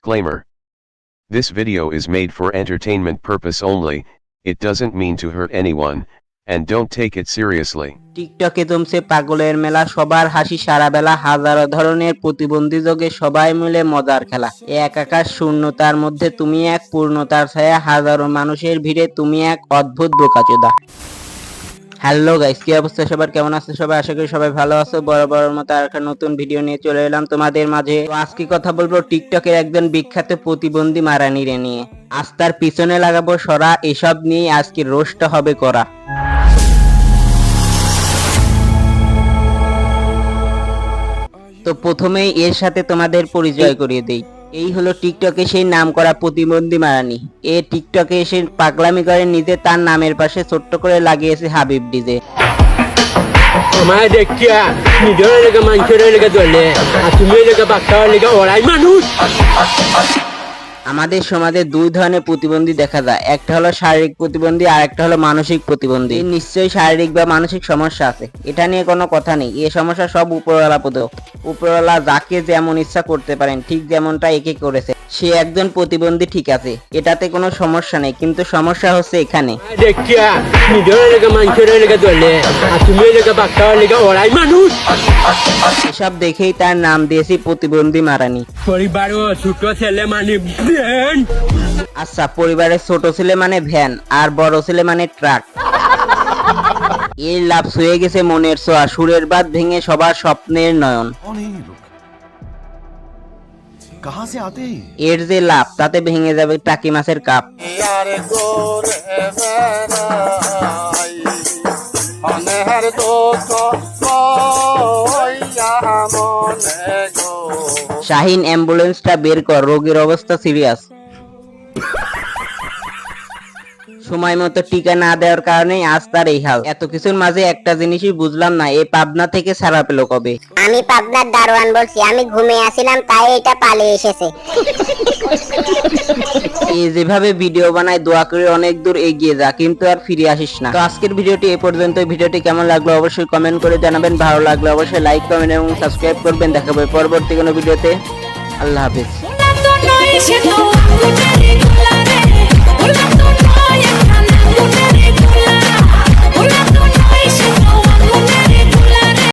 Disclaimer. This video is made for entertainment purpose only, it doesn't mean to hurt anyone, and don't take it seriously. টিকটকে জমছে পাগলের মেলা, সবার হাসি সারা বেলা, হাজারো ধরনের প্রতিবন্ধী যোগে সবাই মিলে মজার খেলা। এক আকাশ শূন্যতার মধ্যে তুমি এক পূর্ণতার ছায়া, হাজারো মানুষের ভিড়ে তুমি এক অদ্ভুত বোকাচোদা। হ্যালো গাইস, কি অবস্থা সবার, কেমন আছে সবাই? আশা করি সবাই ভালো আছো। বরাবরের মতো আর একটা নতুন ভিডিও নিয়ে চলে এলাম তোমাদের মাঝে। তো আজকে কথা বলবো টিকটকের একজন বিখ্যাত প্রতিবন্ধী মারানিরে নিয়ে। আজ তার পিছনে লাগাবো সরা, এসব নিয়ে আজকে রোস্ট হবে করা। তো প্রথমেই এর সাথে তোমাদের পরিচয় করিয়ে দেই। এই হলো টিকটকে সেই নাম করা প্রতিবন্ধী মারানি। এ টিকটকে এসে পাগলামি করে নিজে তার নামের পাশে ছোট্ট করে লাগিয়েছে হাবিব ডিজে। আমার দেখিয়া নিজের লেগে মানুষের লেগে চলে, আর তুমি লেগে বাচ্চার লেগে ওরাই মানুষ। আমাদের সমাজে দুই ধরনের প্রতিবন্ধী দেখা যায়, একটা হলো শারীরিক প্রতিবন্ধী আর একটা হলো মানসিক প্রতিবন্ধী। নিশ্চয়ই শারীরিক বা মানসিক সমস্যা আছে, এটা নিয়ে কোনো কথা নেই। এই সমস্যা সব উপরওয়ালা প্রদত্ত। উপরওয়ালা যাকে যেমন ইচ্ছা করতে পারেন, ঠিক যেমনটা একে করেছে। সে একজন প্রতিবন্ধী, ঠিক আছে, এটাতে কোনো সমস্যা নেই, কিন্তু সমস্যা হচ্ছে এখানে। দেখিয়া নিজের লেগে মানুষের লেগে চলে, আর তুমি লেগে বাচ্চার লেগে ওরাই মানুষ। এসব দেখেই তার নাম দিয়েছি প্রতিবন্ধী মারানি। পরিবারও ছোট ছেলে মানে আচ্ছা, পরিবারের ছোট ছেলে মানে ভ্যান, আর বড় ছেলে মানে ট্রাক। এর লাভ হয়ে গেছে মনের ছোঁয়া, সুরের বাঁধ ভেঙে সবার স্বপ্নের নয়ন। এর যে লাভ, তাতে ভেঙে যাবে টাকি মাছের কাপ। শাহিন, অ্যাম্বুলেন্সটা বের কর, রোগীর অবস্থা সিরিয়াস। সময় মতো টিকা না দেওয়ার কারণে আজ তার এই হাল। এত কিছুর মাঝে একটা জিনিসই বুঝলাম না, এই পাবনা থেকে ছাড়া পেল কবে? আমি পাবনার দারোয়ান বলছি, আমি ঘুমিয়ে আসছিলাম তাই এটা পালিয়ে এসেছে। এই যেভাবে ভিডিও বানায়, দোয়া করে অনেক দূর এগিয়ে যা, কিন্তু আর ফিরে আসিস না। তো আজকের ভিডিওটি এ পর্যন্ত। ভিডিওটি কেমন লাগলো অবশ্যই কমেন্ট করে জানাবেন, ভালো লাগলে অবশ্যই লাইক, কমেন্ট এবং সাবস্ক্রাইব করবেন। দেখা হবে পরবর্তী কোনো ভিডিওতে। আল্লাহ হাফেজ।